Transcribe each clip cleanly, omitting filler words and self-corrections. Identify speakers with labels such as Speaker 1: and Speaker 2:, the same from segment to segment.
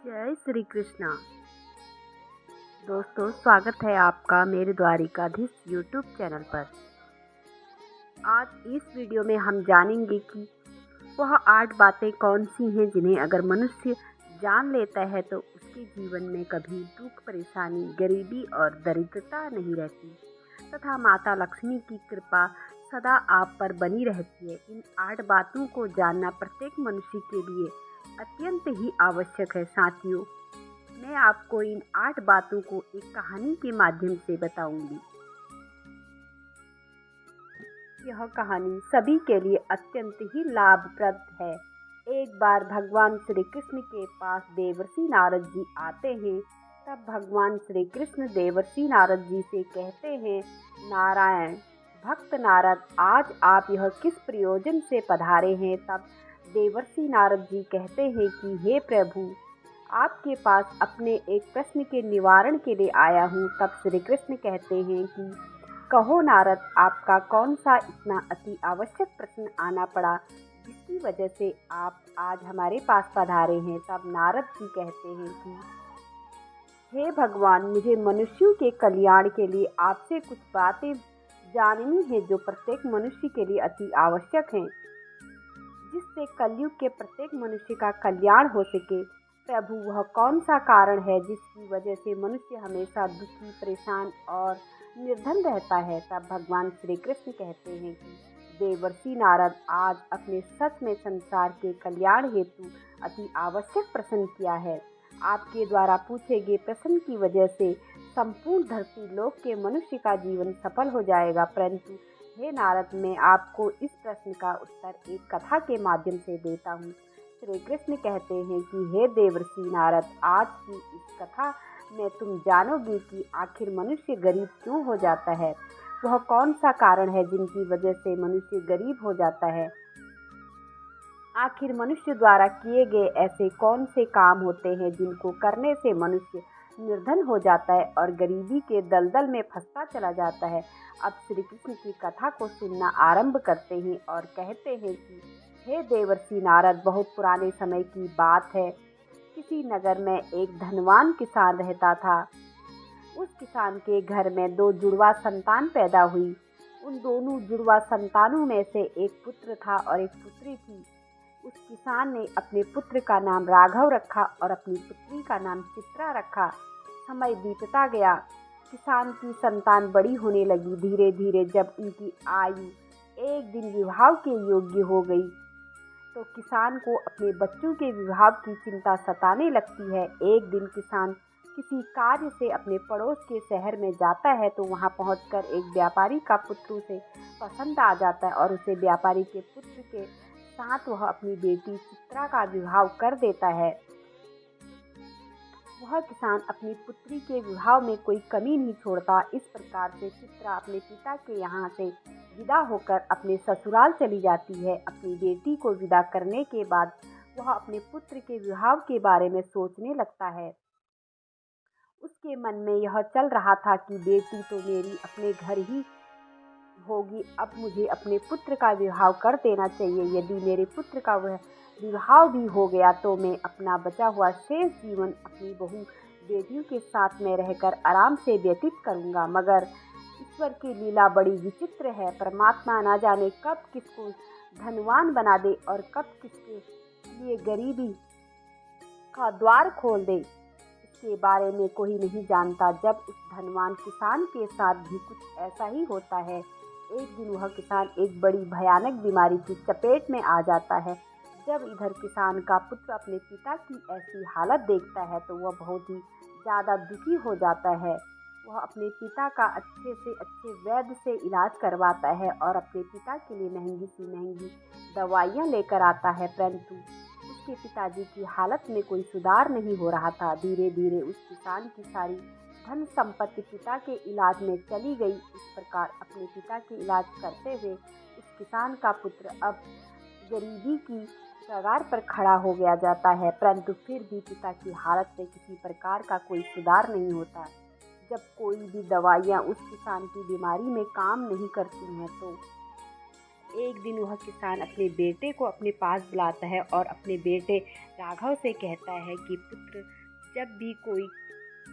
Speaker 1: जय श्री कृष्णा। दोस्तों, स्वागत है आपका मेरे द्वारिकाधीश यूट्यूब चैनल पर। आज इस वीडियो में हम जानेंगे कि वह 8 बातें कौन सी हैं जिन्हें अगर मनुष्य जान लेता है तो उसके जीवन में कभी दुख, परेशानी, गरीबी और दरिद्रता नहीं रहती तथा माता लक्ष्मी की कृपा सदा आप पर बनी रहती है। इन 8 बातों को जानना प्रत्येक मनुष्य के लिए अत्यंत ही आवश्यक है। साथियों, मैं आपको इन 8 बातों को एक कहानी के माध्यम से बताऊंगी। यह कहानी सभी के लिए अत्यंत ही लाभप्रद है। एक बार भगवान श्री कृष्ण के पास देवर्षि नारद जी आते हैं। तब भगवान श्री कृष्ण देवर्षि नारद जी से कहते हैं, नारायण भक्त नारद, आज आप यह किस प्रयोजन से पधारे हैं? तब देवर्षि नारद जी कहते हैं कि हे प्रभु, आपके पास अपने एक प्रश्न के निवारण के लिए आया हूँ। तब श्री कृष्ण कहते हैं कि कहो नारद, आपका कौन सा इतना अति आवश्यक प्रश्न आना पड़ा जिसकी वजह से आप आज हमारे पास पधारे हैं? तब नारद जी कहते हैं कि हे भगवान, मुझे मनुष्यों के कल्याण के लिए आपसे कुछ बातें जाननी है जो प्रत्येक मनुष्य के लिए अति आवश्यक हैं, जिससे कलयुग के प्रत्येक मनुष्य का कल्याण हो सके। प्रभु, वह कौन सा कारण है जिसकी वजह से मनुष्य हमेशा दुखी, परेशान और निर्धन रहता है? तब भगवान श्री कृष्ण कहते हैं कि देवर्षि नारद, आज अपने सच में संसार के कल्याण हेतु अति आवश्यक प्रश्न किया है। आपके द्वारा पूछे गए प्रश्न की वजह से संपूर्ण धरती लोक के मनुष्य का जीवन सफल हो जाएगा। परंतु हे नारद, मैं आपको इस प्रश्न का उत्तर एक कथा के माध्यम से देता हूँ। श्री कृष्ण कहते हैं कि हे देवर्षि नारद, आज की इस कथा में तुम जानोगे कि आखिर मनुष्य गरीब क्यों हो जाता है। वह कौन सा कारण है जिनकी वजह से मनुष्य गरीब हो जाता है। आखिर मनुष्य द्वारा किए गए ऐसे कौन से काम होते हैं जिनको करने से मनुष्य निर्धन हो जाता है और गरीबी के दलदल में फंसता चला जाता है। अब श्री कृष्ण की कथा को सुनना आरंभ करते हैं और कहते हैं कि हे देवर्षि नारद, बहुत पुराने समय की बात है। किसी नगर में एक धनवान किसान रहता था। उस किसान के घर में 2 जुड़वा संतान पैदा हुई। उन दोनों जुड़वा संतानों में से एक पुत्र था और एक पुत्री थी। उस किसान ने अपने पुत्र का नाम राघव रखा और अपनी पुत्री का नाम चित्रा रखा। समय बीतता गया। किसान की संतान बड़ी होने लगी। धीरे धीरे जब उनकी आयु एक दिन विवाह के योग्य हो गई तो किसान को अपने बच्चों के विवाह की चिंता सताने लगती है। एक दिन किसान किसी कार्य से अपने पड़ोस के शहर में जाता है तो वहां पहुंचकर एक व्यापारी का पुत्र उसे पसंद आ जाता है और उसे व्यापारी के पुत्र के साथ वह अपनी बेटी चित्रा का विवाह कर देता है। वह किसान अपनी पुत्री के विवाह में कोई कमी नहीं छोड़ता। इस प्रकार से चित्रा अपने पिता के यहाँ से विदा होकर अपने ससुराल चली जाती है। अपनी बेटी को विदा करने के बाद वह अपने पुत्र के विवाह के बारे में सोचने लगता है। उसके मन में यह चल रहा था कि बेटी तो मेरी अपने घर ही होगी, अब मुझे अपने पुत्र का विवाह कर देना चाहिए। यदि मेरे पुत्र का वह विवाह भी हो गया तो मैं अपना बचा हुआ शेष जीवन अपनी बहू बेटियों के साथ में रहकर आराम से व्यतीत करूंगा। मगर ईश्वर की लीला बड़ी विचित्र है। परमात्मा ना जाने कब किसको धनवान बना दे और कब किसके लिए गरीबी का द्वार खोल दे, इसके बारे में कोई नहीं जानता। जब उस धनवान किसान के साथ भी कुछ ऐसा ही होता है। एक दिन वह किसान एक बड़ी भयानक बीमारी की चपेट में आ जाता है। जब इधर किसान का पुत्र अपने पिता की ऐसी हालत देखता है तो वह बहुत ही ज़्यादा दुखी हो जाता है। वह अपने पिता का अच्छे से अच्छे वैद्य से इलाज करवाता है और अपने पिता के लिए महंगी सी महंगी दवाइयाँ लेकर आता है, परंतु उसके पिताजी की हालत में कोई सुधार नहीं हो रहा था। धीरे धीरे उस किसान की सारी धन संपत्ति पिता के इलाज में चली गई। इस प्रकार अपने पिता के इलाज करते हुए उस किसान का पुत्र अब गरीबी की कगार पर खड़ा हो गया जाता है, परंतु फिर भी पिता की हालत में किसी प्रकार का कोई सुधार नहीं होता। जब कोई भी दवाइयाँ उस किसान की बीमारी में काम नहीं करती हैं तो एक दिन वह किसान अपने बेटे को अपने पास बुलाता है और अपने बेटे राघव से कहता है कि पुत्र जब भी कोई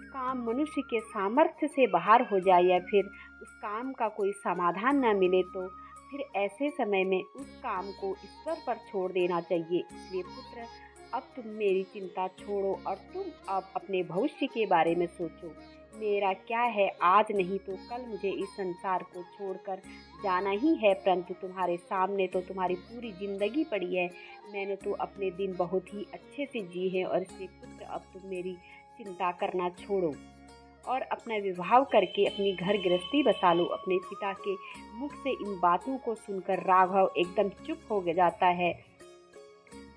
Speaker 1: काम मनुष्य के सामर्थ्य से बाहर हो जाए या फिर उस काम का कोई समाधान न मिले तो फिर ऐसे समय में उस काम को ईश्वर पर छोड़ देना चाहिए। इसलिए पुत्र, अब तुम मेरी चिंता छोड़ो और तुम अब अपने भविष्य के बारे में सोचो। मेरा क्या है, आज नहीं तो कल मुझे इस संसार को छोड़कर जाना ही है, परंतु तुम्हारे सामने तो तुम्हारी पूरी जिंदगी पड़ी है। मैंने तो अपने दिन बहुत ही अच्छे से जिए हैं और इसलिए पुत्र, अब तुम मेरी चिंता करना छोड़ो और अपना विवाह करके अपनी घर गृहस्थी बसा लो। अपने पिता के मुख से इन बातों को सुनकर राघव एकदम चुप हो जाता है।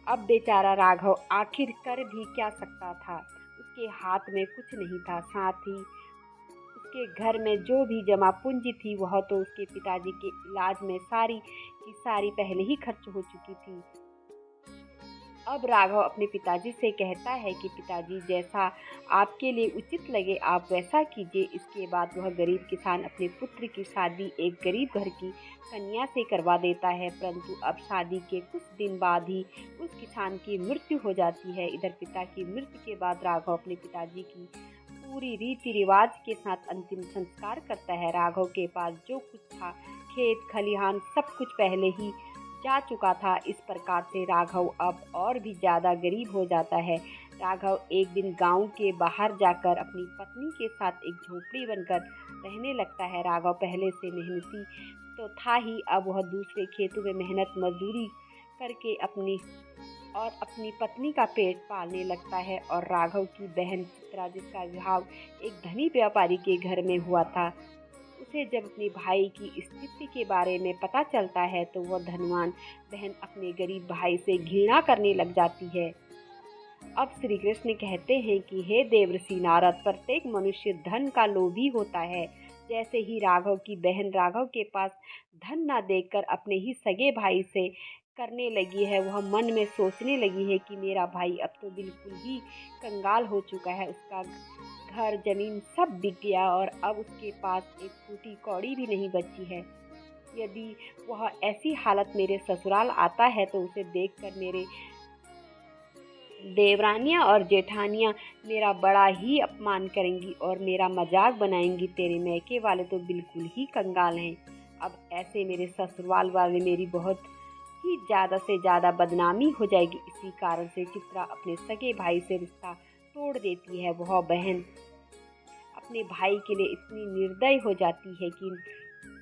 Speaker 1: अब बेचारा राघव आखिर कर भी क्या सकता था। उसके हाथ में कुछ नहीं था, साथ ही उसके घर में जो भी जमा पूंजी थी वह तो उसके पिताजी के इलाज में सारी की सारी पहले ही खर्च हो चुकी थी। अब राघव अपने पिताजी से कहता है कि पिताजी, जैसा आपके लिए उचित लगे आप वैसा कीजिए। इसके बाद वह गरीब किसान अपने पुत्र की शादी एक गरीब घर की कन्या से करवा देता है, परंतु अब शादी के कुछ दिन बाद ही उस किसान की मृत्यु हो जाती है। इधर पिता की मृत्यु के बाद राघव अपने पिताजी की पूरी रीति रिवाज के साथ अंतिम संस्कार करता है। राघव के पास जो कुछ था, खेत खलिहान, सब कुछ पहले ही जा चुका था। इस प्रकार से राघव अब और भी ज़्यादा गरीब हो जाता है। राघव एक दिन गांव के बाहर जाकर अपनी पत्नी के साथ एक झोपड़ी बनकर रहने लगता है। राघव पहले से मेहनती तो था ही, अब वह दूसरे खेतों में मेहनत मजदूरी करके अपनी पत्नी का पेट पालने लगता है। और राघव की बहन चित्रा, जिसका विवाह एक धनी व्यापारी के घर में हुआ था, उसे जब अपने भाई की स्थिति के बारे में पता चलता है तो वह धनवान बहन अपने गरीब भाई से घृणा करने लग जाती है। अब श्री कृष्ण कहते हैं कि हे देवर्षि नारद, प्रत्येक मनुष्य धन का लोभी होता है। जैसे ही राघव की बहन राघव के पास धन न देखकर अपने ही सगे भाई से करने लगी है, वह मन में सोचने लगी है कि मेरा भाई अब तो बिल्कुल ही कंगाल हो चुका है। उसका घर जमीन सब बिक गया और अब उसके पास एक फूटी कौड़ी भी नहीं बची है। यदि वह ऐसी हालत मेरे ससुराल आता है तो उसे देखकर मेरे देवरानियां और जेठानियां मेरा बड़ा ही अपमान करेंगी और मेरा मजाक बनाएंगी। तेरे मैके वाले तो बिल्कुल ही कंगाल हैं। अब ऐसे मेरे ससुराल वाले मेरी बहुत ही ज़्यादा से ज़्यादा बदनामी हो जाएगी। इसी कारण से चित्रा अपने सगे भाई से रिश्ता तोड़ देती है। वह बहन अपने भाई के लिए इतनी निर्दयी हो जाती है कि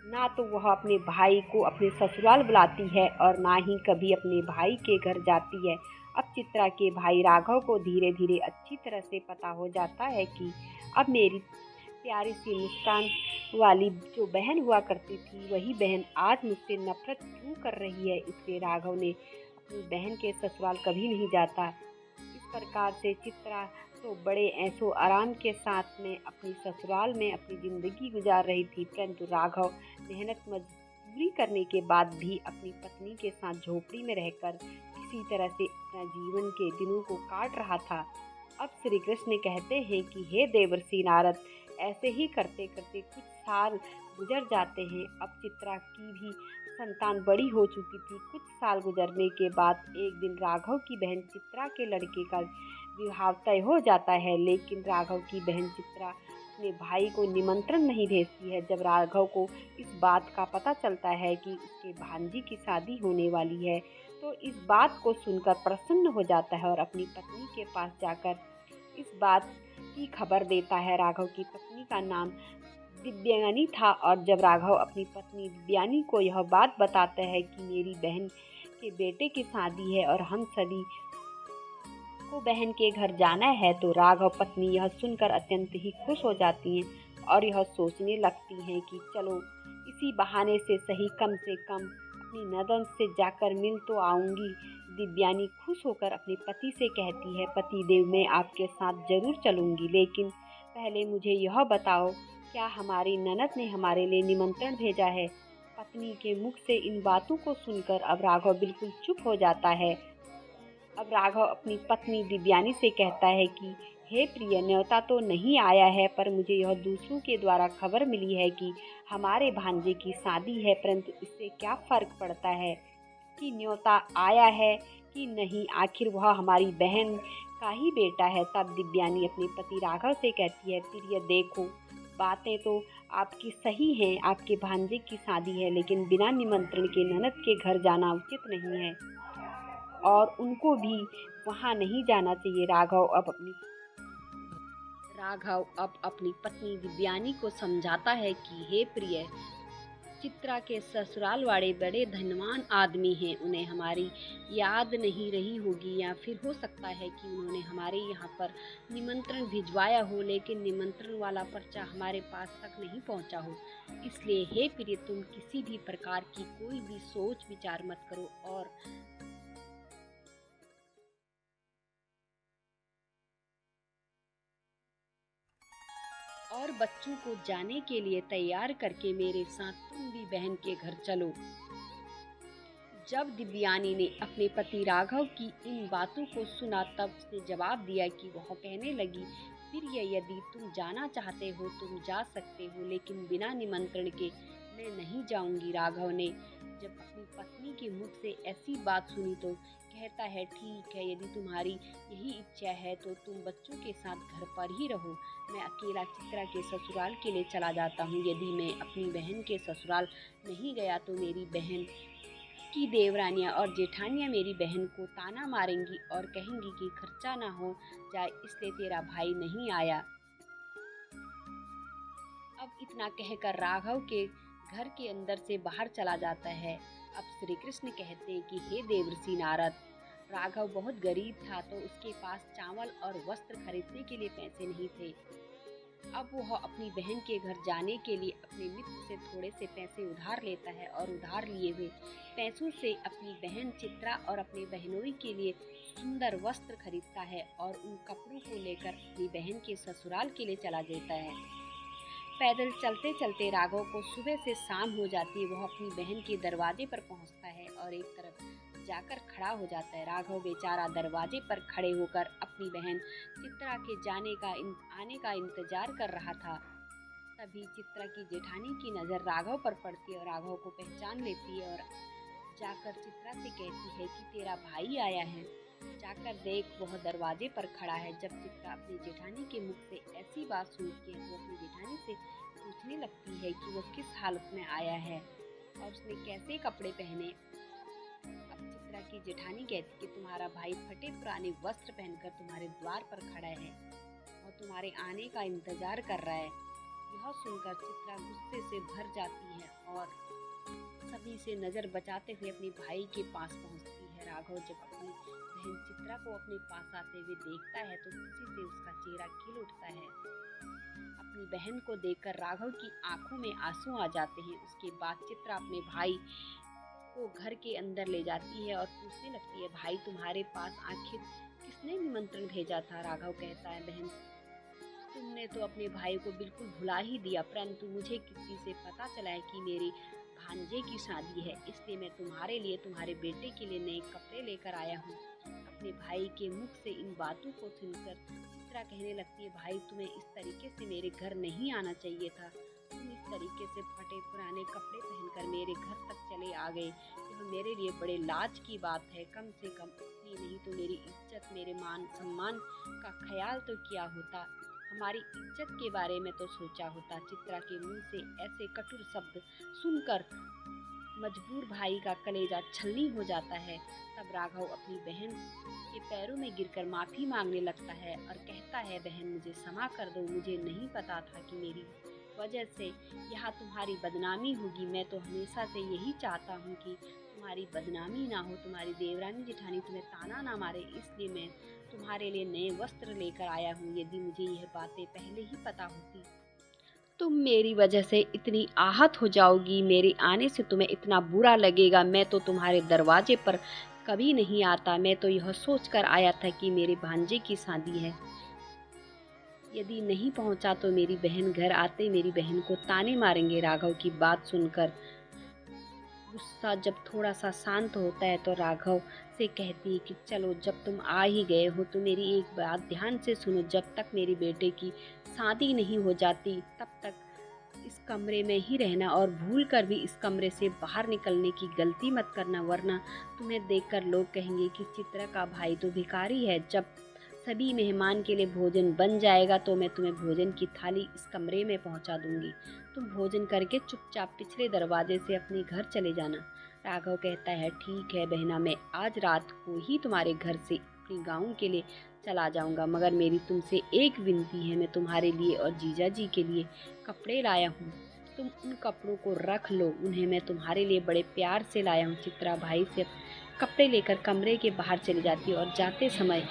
Speaker 1: ना तो वह अपने भाई को अपने ससुराल बुलाती है और ना ही कभी अपने भाई के घर जाती है। अब चित्रा के भाई राघव को धीरे धीरे अच्छी तरह से पता हो जाता है कि अब मेरी प्यारी सी मुस्कान वाली जो बहन हुआ करती थी वही बहन आज मुझसे नफरत क्यों कर रही है। इसलिए राघव ने अपनी बहन के ससुराल कभी नहीं जाता। इस प्रकार से चित्रा तो बड़े ऐशो आराम के साथ में अपनी ससुराल में अपनी ज़िंदगी गुजार रही थी, परंतु राघव मेहनत मजदूरी करने के बाद भी अपनी पत्नी के साथ झोपड़ी में रहकर किसी तरह से अपना जीवन के दिनों को काट रहा था। अब श्री कृष्ण कहते हैं कि हे देवर्षि नारद, ऐसे ही करते करते कुछ साल गुजर जाते हैं। अब चित्रा की भी संतान बड़ी हो चुकी थी। कुछ साल गुजरने के बाद एक दिन राघव की बहन चित्रा के लड़के का विवाह तय हो जाता है, लेकिन राघव की बहन चित्रा अपने भाई को निमंत्रण नहीं भेजती है। जब राघव को इस बात का पता चलता है कि उसके भांजी की शादी होने वाली है तो इस बात को सुनकर प्रसन्न हो जाता है और अपनी पत्नी के पास जाकर इस बात की खबर देता है। राघव की पत्नी का नाम दिव्यानी था और जब राघव अपनी पत्नी दिव्यानी को यह बात बताता है कि मेरी बहन के बेटे की शादी है और हम सभी को बहन के घर जाना है, तो राघव पत्नी यह सुनकर अत्यंत ही खुश हो जाती हैं और यह सोचने लगती हैं कि चलो इसी बहाने से सही कम से कम अपनी ननद से जाकर मिल तो आऊँगी। दिव्यानी खुश होकर अपने पति से कहती है, पति देव, मैं आपके साथ जरूर चलूँगी, लेकिन पहले मुझे यह बताओ क्या हमारी ननद ने हमारे लिए निमंत्रण भेजा है। पत्नी के मुख से इन बातों को सुनकर अब राघव बिल्कुल चुप हो जाता है। अब राघव अपनी पत्नी दिव्यानी से कहता है कि हे प्रिय, न्योता तो नहीं आया है, पर मुझे यह दूसरों के द्वारा खबर मिली है कि हमारे भांजे की शादी है, परंतु इससे क्या फ़र्क पड़ता है कि न्योता आया है कि नहीं। आखिर वह हमारी बहन का ही बेटा है। तब दिव्यानी अपने पति राघव से कहती है, प्रिय देखो, बातें तो आपकी सही हैं, आपके भांजे की शादी है, लेकिन बिना निमंत्रण के ननद के घर जाना उचित नहीं है और उनको भी वहाँ नहीं जाना चाहिए। राघव अब अपनी पत्नी दिव्यानी को समझाता है कि हे प्रिय, चित्रा के ससुराल वाले बड़े धनवान आदमी हैं, उन्हें हमारी याद नहीं रही होगी, या फिर हो सकता है कि उन्होंने हमारे यहाँ पर निमंत्रण भिजवाया हो, लेकिन निमंत्रण वाला पर्चा हमारे पास तक नहीं पहुँचा हो। इसलिए हे प्रिय, तुम किसी भी प्रकार की कोई भी सोच विचार मत करो और बच्चों को जाने के लिए तैयार करके मेरे साथ तुम भी बहन के घर चलो। जब दिव्यानी ने अपने पति राघव की इन बातों को सुना, तब उसने जवाब दिया कि वह कहने लगी, प्रिय, यदि तुम जाना चाहते हो तुम जा सकते हो, लेकिन बिना निमंत्रण के मैं नहीं जाऊंगी। राघव ने जब अपनी पत्नी के मुख से ऐसी बात सुनी तो कहता है, ठीक है, यदि तुम्हारी यही इच्छा है तो तुम बच्चों के साथ घर पर ही रहो। मैं अकेला चित्रा के ससुराल के लिए चला जाता हूँ। यदि मैं अपनी बहन के ससुराल नहीं गया तो मेरी बहन की देवरानियाँ और जेठानियाँ मेरी बहन को ताना मारेंगी और कहेंगी कि खर्चा ना हो जाए, इसलिए तेरा भाई नहीं आया। अब इतना कहकर राघव के घर के अंदर से बाहर चला जाता है। अब श्री कृष्ण कहते हैं कि हे देवर्षि नारद, राघव बहुत गरीब था तो उसके पास चावल और वस्त्र खरीदने के लिए पैसे नहीं थे। अब वह अपनी बहन के घर जाने के लिए अपने मित्र से थोड़े से पैसे उधार लेता है और उधार लिए हुए पैसों से अपनी बहन चित्रा और अपनी बहनोई के लिए सुंदर वस्त्र खरीदता है और उन कपड़ों को लेकर अपनी बहन के ससुराल के लिए चला जाता है। पैदल चलते चलते राघव को सुबह से शाम हो जाती है। वह अपनी बहन के दरवाजे पर पहुंचता है और एक तरफ जाकर खड़ा हो जाता है। राघव बेचारा दरवाजे पर खड़े होकर अपनी बहन चित्रा के आने का इंतजार कर रहा था। तभी चित्रा की जेठानी की नज़र राघव पर पड़ती है और राघव को पहचान लेती है और जाकर चित्रा से कहती है कि तेरा भाई आया है, जाकर देख, वह दरवाजे पर खड़ा है। जब चित्रा अपनी जेठानी के मुख से ऐसी बात सुनती है तो अपनी जेठानी से पूछने लगती है कि वह किस हालत में आया है और उसने कैसे कपड़े पहने। अब चित्रा की जेठानी कहती कि तुम्हारा भाई फटे पुराने वस्त्र पहनकर तुम्हारे द्वार पर खड़ा है और तुम्हारे आने का इंतजार कर रहा है। यह सुनकर चित्रा गुस्से से भर जाती है और सभी से नजर बचाते हुए अपने भाई के पास पहुंचती है। राघव जब अपनी बहन चित्रा को अपने पास आते हुए देखता है तो खुशी से उसका चेहरा खिल उठता है। अपनी बहन को देखकर राघव की आंखों में आंसू आ जाते हैं। उसके बाद चित्रा अपने भाई को घर के अंदर ले जाती है और पूछने लगती है, भाई, तुम्हारे पास आखिर किसने निमंत्रण भेजा था? राघव कहता है, बहन, तुमने तो अपने भाई को बिल्कुल भुला ही दिया, परंतु मुझे किसी से पता चला है कि मेरी भांजे की शादी है, इसलिए मैं तुम्हारे लिए, तुम्हारे बेटे के लिए नए कपड़े लेकर आया हूँ। अपने भाई के मुख से इन बातों को सुनकर चित्रा कहने लगती है, भाई, तुम्हें इस तरीके से मेरे घर नहीं आना चाहिए था। तुम इस तरीके से फटे पुराने कपड़े पहनकर मेरे घर तक चले आ गए। यह मेरे लिए बड़े लाज की बात है। कम से कम अपनी नहीं तो मेरी इज्जत, मेरे मान सम्मान का ख्याल तो किया होता, हमारी इज्जत के बारे में तो सोचा होता। चित्रा के मुंह से ऐसे कटुर शब्द सुनकर मजबूर भाई का कलेजा छलनी हो जाता है। तब राघव अपनी बहन के पैरों में गिरकर माफी मांगने लगता है और कहता है, बहन, मुझे क्षमा कर दो, मुझे नहीं पता था कि मेरी वजह से यहाँ तुम्हारी बदनामी होगी। मैं तो हमेशा से यही चाहता हूँ कि तुम्हारी बदनामी ना हो, तुम्हारी देवरानी जेठानी तुम्हें ताना ना मारे, इसलिए मैं तुम्हारे लिए नए वस्त्र लेकर आया हूँ। यदि मुझे यह बातें पहले ही पता होती, तुम मेरी वजह से इतनी आहत हो जाओगी, मेरे आने से तुम्हें इतना बुरा लगेगा। मैं तो तुम्हारे दरवाजे पर कभी नहीं आता, मैं तो यह सोचकर आया था कि मेरे भांजे की शादी है। यदि नहीं पहुंचा तो मेरी बहन घर आते मेरी बहन को ताने मारेंगे। राघव की बात सुनकर गुस्सा जब थोड़ा सा शांत होता है तो राघव से कहती है कि चलो, जब तुम आ ही गए हो तो मेरी एक बात ध्यान से सुनो। जब तक मेरे बेटे की शादी नहीं हो जाती तब तक इस कमरे में ही रहना और भूल कर भी इस कमरे से बाहर निकलने की गलती मत करना, वरना तुम्हें देखकर लोग कहेंगे कि चित्रा का भाई तो भिखारी है। जब सभी मेहमान के लिए भोजन बन जाएगा तो मैं तुम्हें भोजन की थाली इस कमरे में पहुंचा दूंगी। तुम भोजन करके चुपचाप पिछले दरवाजे से अपने घर चले जाना। राघव कहता है, ठीक है बहना, मैं आज रात को ही तुम्हारे घर से अपने गाँव के लिए चला जाऊंगा, मगर मेरी तुमसे एक विनती है। मैं तुम्हारे लिए और जीजा जी के लिए कपड़े लाया हूँ, तुम उन कपड़ों को रख लो, उन्हें मैं तुम्हारे लिए बड़े प्यार से लाया हूँ। चित्रा भाई से कपड़े लेकर कमरे के बाहर चली जाती है और जाते समय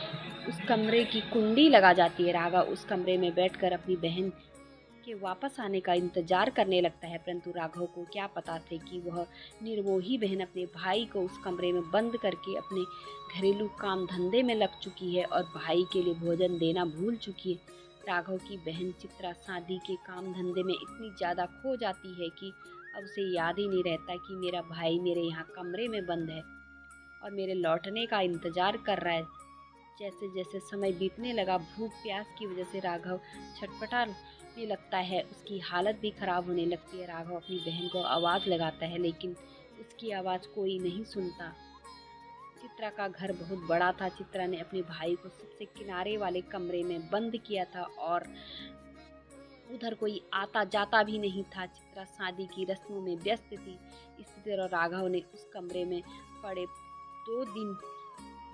Speaker 1: उस कमरे की कुंडी लगा जाती है। राघव उस कमरे में बैठकर अपनी बहन के वापस आने का इंतजार करने लगता है, परंतु राघव को क्या पता था कि वह निर्मोही बहन अपने भाई को उस कमरे में बंद करके अपने घरेलू काम धंधे में लग चुकी है और भाई के लिए भोजन देना भूल चुकी है। राघव की बहन चित्रा शादी के काम धंधे में इतनी ज़्यादा खो जाती है कि अब उसे याद ही नहीं रहता कि मेरा भाई मेरे यहाँ कमरे में बंद है और मेरे लौटने का इंतज़ार कर रहा है। जैसे जैसे समय बीतने लगा, भूख प्यास की वजह से राघव छटपटाने लगता है, उसकी हालत भी खराब होने लगती है। राघव अपनी बहन को आवाज़ लगाता है लेकिन उसकी आवाज़ कोई नहीं सुनता। चित्रा का घर बहुत बड़ा था। चित्रा ने अपने भाई को सबसे किनारे वाले कमरे में बंद किया था और उधर कोई आता जाता भी नहीं था। चित्रा शादी की रस्मों में व्यस्त थी। इसी तरह राघव ने उस कमरे में पड़े 2 दिन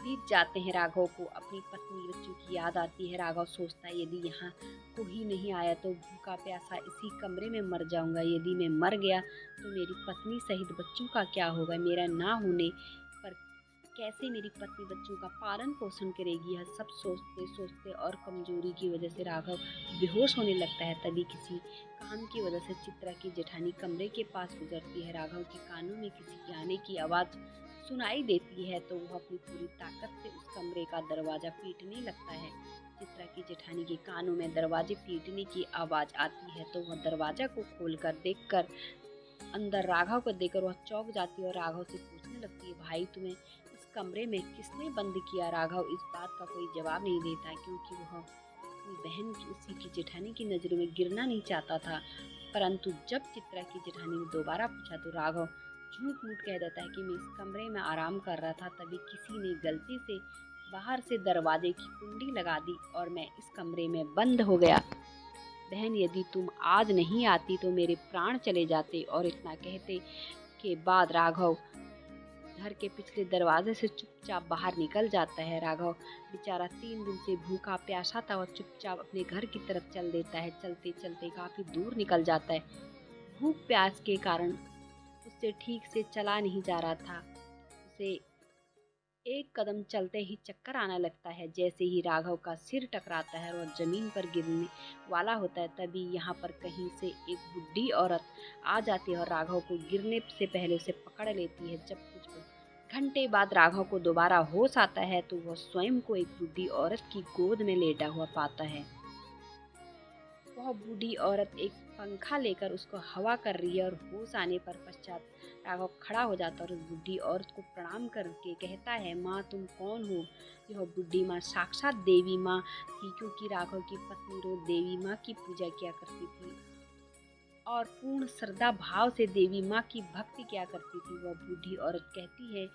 Speaker 1: बीत जाते हैं। राघव को अपनी पत्नी बच्चों की याद आती है। राघव सोचता है, यदि यहाँ कोई नहीं आया तो भूखा प्यासा इसी कमरे में मर जाऊंगा। यदि मैं मर गया तो मेरी पत्नी सहित बच्चों का क्या होगा? मेरा ना होने पर कैसे मेरी पत्नी बच्चों का पालन पोषण करेगी? यह सब सोचते सोचते और कमजोरी की वजह से राघव बेहोश होने लगता है। तभी किसी काम की वजह से चित्रा की जेठानी कमरे के पास गुजरती है। राघव के कानों में किसी के आने की आवाज़ सुनाई देती है तो वह अपनी पूरी ताकत से उस कमरे का दरवाज़ा पीटने लगता है। चित्रा की जेठानी के कानों में दरवाजे पीटने की आवाज़ आती है तो वह दरवाज़ा को खोलकर देखकर अंदर राघव को देखकर वह चौंक जाती है और राघव से पूछने लगती है, भाई तुम्हें इस कमरे में किसने बंद किया? राघव इस बात का कोई जवाब नहीं देता क्योंकि वह अपनी बहन उसी की जेठानी की नज़रों में गिरना नहीं चाहता था। परंतु जब चित्रा की जेठानी ने दोबारा पूछा तो राघव झूठ मूठ कह देता है कि मैं इस कमरे में आराम कर रहा था, तभी किसी ने गलती से बाहर से दरवाजे की कुंडी लगा दी और मैं इस कमरे में बंद हो गया। बहन, यदि तुम आज नहीं आती तो मेरे प्राण चले जाते। और इतना कहते के बाद राघव घर के पिछले दरवाजे से चुपचाप बाहर निकल जाता है। राघव बेचारा 3 दिन से भूखा प्यासा था और चुपचाप अपने घर की तरफ चल देता है। चलते चलते काफ़ी दूर निकल जाता है। भूख प्यास के कारण उससे ठीक से चला नहीं जा रहा था। उसे एक कदम चलते ही चक्कर आने लगता है। जैसे ही राघव का सिर टकराता है और जमीन पर गिरने वाला होता है, तभी यहाँ पर कहीं से एक बुढ़ी औरत आ जाती है और राघव को गिरने से पहले उसे पकड़ लेती है। जब कुछ घंटे बाद राघव को दोबारा होश आता है तो वह स्वयं को एक बुढ़ी औरत की गोद में लेटा हुआ पाता है। वह बूढ़ी औरत एक पंखा लेकर उसको हवा कर रही है और होश आने पर पश्चात राघव खड़ा हो जाता है और उस बूढ़ी औरत को प्रणाम करके कहता है, माँ तुम कौन हो? यह बूढ़ी माँ साक्षात देवी माँ थी, क्योंकि राघव की पत्नी रोज देवी माँ की पूजा किया करती थी और पूर्ण श्रद्धा भाव से देवी माँ की भक्ति किया करती थी। वह बूढ़ी औरत कहती है,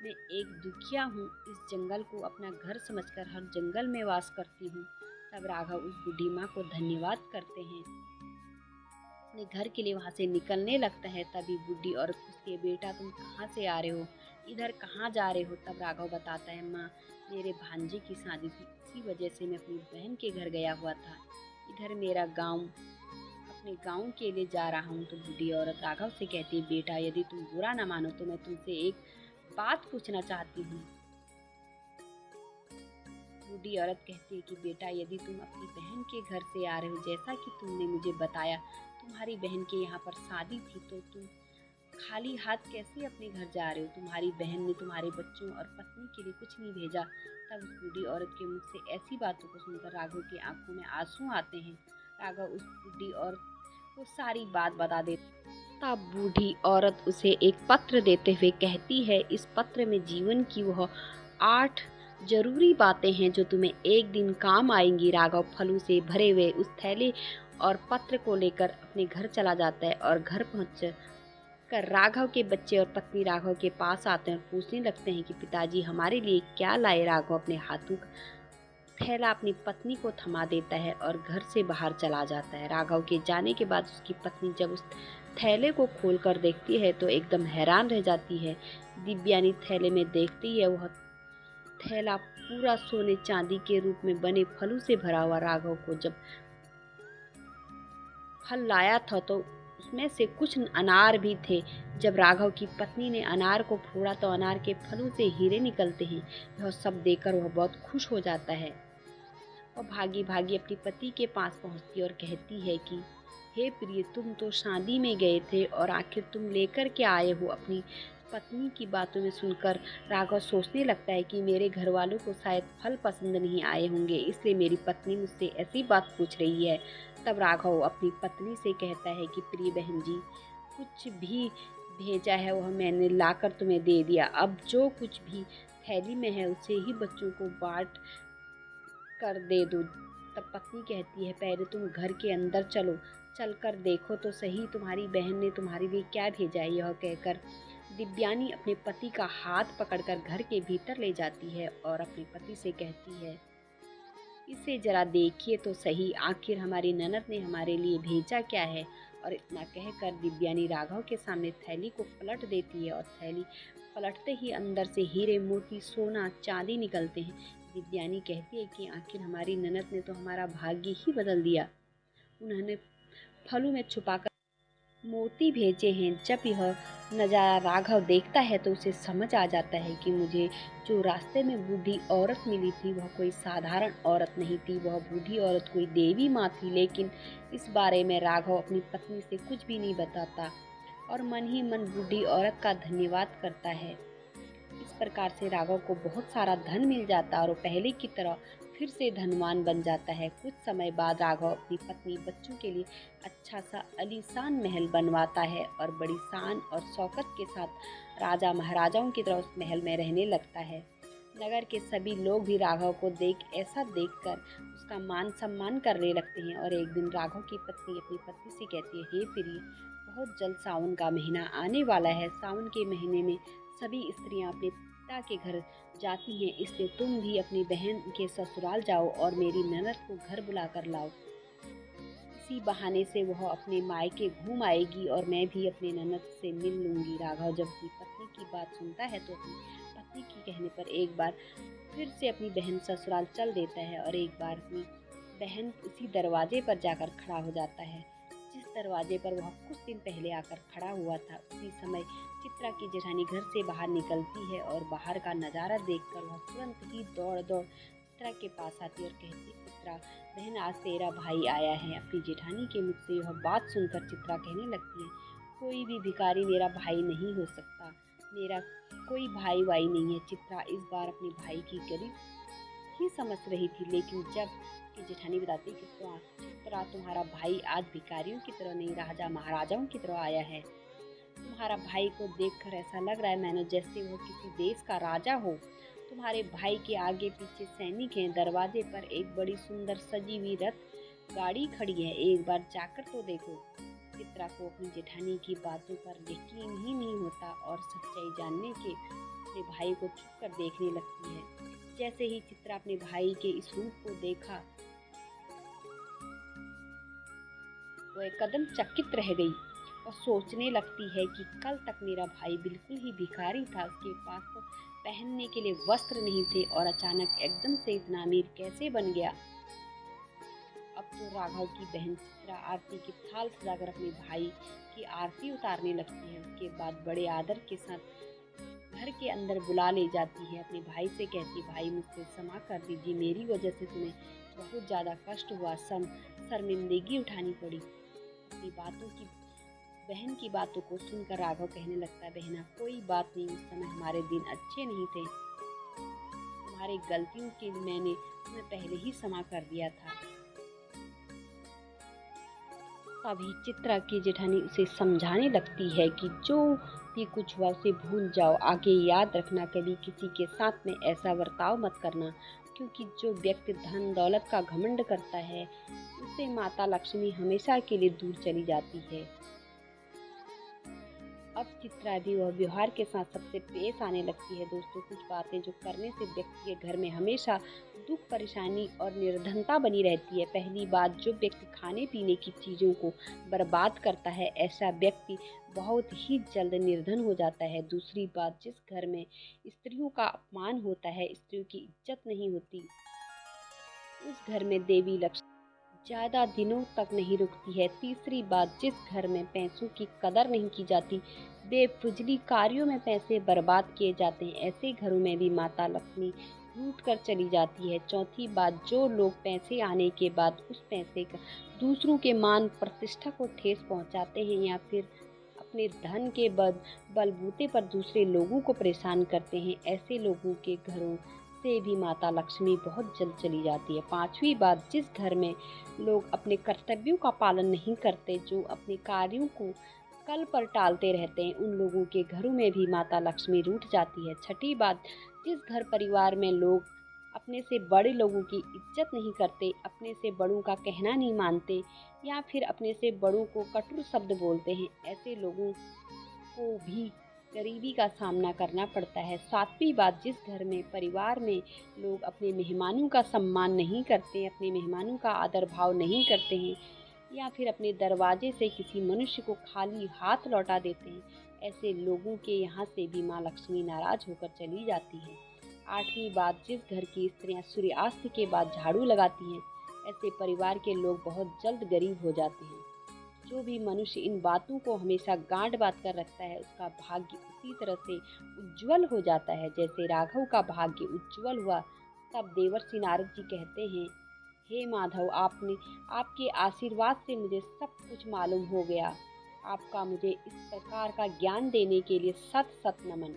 Speaker 1: मैं एक दुखिया हूँ, इस जंगल को अपना घर समझकर हर जंगल में वास करती हूँ। तब राघव उस बूढ़ी माँ को धन्यवाद करते हैं, अपने घर के लिए वहाँ से निकलने लगता है। तभी बूढ़ी औरत पूछती है, बेटा तुम कहाँ से आ रहे हो? इधर कहाँ जा रहे हो? तब राघव बताता है, माँ मेरे भांजे की शादी थी, इसी वजह से मैं अपनी बहन के घर गया हुआ था। इधर मेरा गाँव, अपने गाँव के लिए जा रहा हूँ। तो बूढ़ी औरत राघव से कहती है, बेटा यदि तुम बुरा ना मानो तो मैं तुमसे एक बात पूछना चाहती हूँ। बूढ़ी औरत कहती है कि बेटा यदि तुम अपनी बहन के घर से आ रहे हो, जैसा कि तुमने मुझे बताया तुम्हारी बहन के यहाँ पर शादी थी, तो तुम खाली हाथ कैसे अपने घर जा रहे हो? तुम्हारी बहन ने तुम्हारे बच्चों और पत्नी के लिए कुछ नहीं भेजा। तब उस बूढ़ी औरत के मुख से ऐसी बातों को सुनकर राघव की आंखों में आंसू आते हैं। राघव उस बूढ़ी औरत को सारी बात बता देती। तब बूढ़ी औरत उसे एक पत्र देते हुए कहती है, इस पत्र में जीवन की वह 8 जरूरी बातें हैं जो तुम्हें एक दिन काम आएंगी। राघव फलों से भरे हुए उस थैले और पत्र को लेकर अपने घर चला जाता है और घर पहुँच कर राघव के बच्चे और पत्नी राघव के पास आते हैं और पूछने लगते हैं कि पिताजी हमारे लिए क्या लाए? राघव अपने हाथों थैला अपनी पत्नी को थमा देता है और घर से बाहर चला जाता है। राघव के जाने के बाद उसकी पत्नी जब उस थैले को खोलकर देखती है तो एकदम हैरान रह जाती है। दिव्यानी थैले में देखती है, वह थैला पूरा सोने चांदी के रूप में बने फलों से भरा हुआ। राघव को जब फल लाया था तो उसमें से कुछ अनार भी थे। जब राघव की पत्नी ने अनार को फोड़ा तो अनार के फलों से हीरे निकलते हैं। यह सब देखकर वह बहुत खुश हो जाता है। वह भागी भागी अपने पति के पास पहुंचती और कहती है कि हे प्रिय, तुम तो शादी में गए थे और आखिर तुम लेकर के आए हो। अपनी पत्नी की बातों में सुनकर राघव सोचने लगता है कि मेरे घर वालों को शायद फल पसंद नहीं आए होंगे, इसलिए मेरी पत्नी मुझसे ऐसी बात पूछ रही है। तब राघव अपनी पत्नी से कहता है कि प्रिय बहन जी, कुछ भी भेजा है वह मैंने लाकर तुम्हें दे दिया। अब जो कुछ भी थैली में है उसे ही बच्चों को बांट कर दे दो। तब पत्नी कहती है, पहले तुम घर के अंदर चलो, चलकर देखो तो सही तुम्हारी बहन ने तुम्हारे लिए क्या भेजा है। यह कहकर दिव्यानी अपने पति का हाथ पकड़कर घर के भीतर ले जाती है और अपने पति से कहती है, इसे जरा देखिए तो सही, आखिर हमारी ननद ने हमारे लिए भेजा क्या है। और इतना कहकर दिव्यानी राघव के सामने थैली को पलट देती है और थैली पलटते ही अंदर से हीरे मोती सोना चांदी निकलते हैं। दिव्यानी कहती है कि आखिर हमारी ननद ने तो हमारा भाग्य ही बदल दिया। उन्होंने फलों में छुपाकर मोती भेजे हैं। जब यह नज़ारा राघव देखता है तो उसे समझ आ जाता है कि मुझे जो रास्ते में बूढ़ी औरत मिली थी वह कोई साधारण औरत नहीं थी, वह बूढ़ी औरत कोई देवी माँ थी। लेकिन इस बारे में राघव अपनी पत्नी से कुछ भी नहीं बताता और मन ही मन बूढ़ी औरत का धन्यवाद करता है। इस प्रकार से राघव को बहुत सारा धन मिल जाता है और वो पहले की तरह फिर से धनवान बन जाता है। कुछ समय बाद राघव अपनी पत्नी बच्चों के लिए अच्छा सा आलीशान महल बनवाता है और बड़ी शान और शौकत के साथ राजा महाराजाओं की तरह उस महल में रहने लगता है। नगर के सभी लोग भी राघव को ऐसा देखकर उसका मान सम्मान करने लगते हैं। और एक दिन राघव की पत्नी अपनी पति से कहती है, हे प्रिय, बहुत जल्द सावन का महीना आने वाला है। सावन के महीने में सभी स्त्रियां अपने पिता के घर जाती हैं, इसलिए तुम भी अपनी बहन के ससुराल जाओ और मेरी ननद को घर बुला कर लाओ। इसी बहाने से वह अपने मायके घूम आएगी और मैं भी अपने ननद से मिल लूंगी। राघव जब अपनी पत्नी की बात सुनता है तो अपनी पत्नी के कहने पर एक बार फिर से अपनी बहन ससुराल चल देता है और एक बार अपनी बहन उसी दरवाजे पर जाकर खड़ा हो जाता है जिस दरवाजे पर वह कुछ दिन पहले आकर खड़ा हुआ था। उसी समय चित्रा की जेठानी घर से बाहर निकलती है और बाहर का नज़ारा देखकर वह तुरंत ही दौड़ चित्रा के पास आती और कहती, चित्रा बहन, आज तेरा भाई आया है। अपनी जेठानी के मुख से यह बात सुनकर चित्रा कहने लगती है, कोई भी भिखारी मेरा भाई नहीं हो सकता, मेरा कोई भाई वाई नहीं है। चित्रा इस बार अपने भाई की गरीब ही समझ रही थी, लेकिन जब की जेठानी बताती कि चित्रा, तुम्हारा भाई आज भिखारियों की तरह नहीं, राजा महाराजाओं की तरह आया है। तुम्हारा भाई को देखकर ऐसा लग रहा है मानो जैसे वो किसी देश का राजा हो। तुम्हारे भाई के आगे पीछे सैनिक हैं। दरवाजे पर एक बड़ी सुंदर सजी हुई रथ गाड़ी खड़ी है, एक बार जाकर तो देखो। चित्रा को अपनी जेठानी की बातों पर यकीन ही नहीं होता और सच्चाई जानने के अपने भाई को छुप कर देखने लगती है। जैसे ही चित्रा अपने भाई के इस रूप को देखा वो एक कदम चकित रह गई और सोचने लगती है कि कल तक मेरा भाई बिल्कुल ही भिखारी था, उसके पास तो पहनने के लिए वस्त्र नहीं थे और अचानक एकदम से इतना अमीर कैसे बन गया। अब तो राघव की बहन चित्रा आरती की थाल सजाकर अपने भाई की आरती उतारने लगती है। उसके बाद बड़े आदर के साथ घर के अंदर बुला ले जाती है। अपने भाई से कहती, भाई मुझसे क्षमा कर दीजिए, मेरी वजह से तुम्हें बहुत ज़्यादा कष्ट हुआ, शर्मिंदगी उठानी पड़ी। अपनी बहन की बातों को सुनकर राघव कहने लगता है, बहना कोई बात नहीं, उस समय हमारे दिन अच्छे नहीं थे, तुम्हारी गलतियों के मैंने तुम्हें पहले ही क्षमा कर दिया था। अभी चित्रा की जेठानी उसे समझाने लगती है कि जो भी कुछ हुआ उसे भूल जाओ, आगे याद रखना कभी किसी के साथ में ऐसा बर्ताव मत करना, क्योंकि जो व्यक्ति धन दौलत का घमंड करता है उसे माता लक्ष्मी हमेशा के लिए दूर चली जाती है। अब चित्रा भी वह व्यवहार के साथ सबसे पेश आने लगती है। दोस्तों, कुछ बातें जो करने से व्यक्ति के घर में हमेशा दुख, परेशानी और निर्धनता बनी रहती है। पहली बात, जो व्यक्ति खाने पीने की चीज़ों को बर्बाद करता है, ऐसा व्यक्ति बहुत ही जल्द निर्धन हो जाता है। दूसरी बात, जिस घर में स्त्रियों का अपमान होता है, स्त्रियों की इज्जत नहीं होती, उस घर में देवी लक्ष्मी ज़्यादा दिनों तक नहीं रुकती है। तीसरी बात, जिस घर में पैसों की कदर नहीं की जाती, बेफिजूल कार्यों में पैसे बर्बाद किए जाते हैं, ऐसे घरों में भी माता लक्ष्मी रूठ कर चली जाती है। चौथी बात, जो लोग पैसे आने के बाद उस पैसे का दूसरों के मान प्रतिष्ठा को ठेस पहुंचाते हैं या फिर अपने धन के बलबूते पर दूसरे लोगों को परेशान करते हैं, ऐसे लोगों के घरों से भी माता लक्ष्मी बहुत जल्द चली जाती है। पांचवी बात, जिस घर में लोग अपने कर्तव्यों का पालन नहीं करते, जो अपने कार्यों को कल पर टालते रहते हैं, उन लोगों के घरों में भी माता लक्ष्मी रूठ जाती है। छठी बात, जिस घर परिवार में लोग अपने से बड़े लोगों की इज्जत नहीं करते, अपने से बड़ों का कहना नहीं मानते या फिर अपने से बड़ों को कटु शब्द बोलते हैं, ऐसे लोगों को भी गरीबी का सामना करना पड़ता है। सातवीं बात, जिस घर में परिवार में लोग अपने मेहमानों का सम्मान नहीं करते, अपने मेहमानों का आदर भाव नहीं करते हैं या फिर अपने दरवाजे से किसी मनुष्य को खाली हाथ लौटा देते हैं, ऐसे लोगों के यहाँ से भी माँ लक्ष्मी नाराज होकर चली जाती है। आठवीं बात, जिस घर की स्त्रियाँ सूर्यास्त के बाद झाड़ू लगाती हैं, ऐसे परिवार के लोग बहुत जल्द गरीब हो जाते हैं। जो भी मनुष्य इन बातों को हमेशा गांठ बांध कर रखता है, उसका भाग्य उसी तरह से उज्जवल हो जाता है जैसे राघव का भाग्य उज्जवल हुआ। तब देवर्षि नारद जी कहते हैं, हे माधव, आपके आशीर्वाद से मुझे सब कुछ मालूम हो गया। आपका मुझे इस प्रकार का ज्ञान देने के लिए सत सत नमन।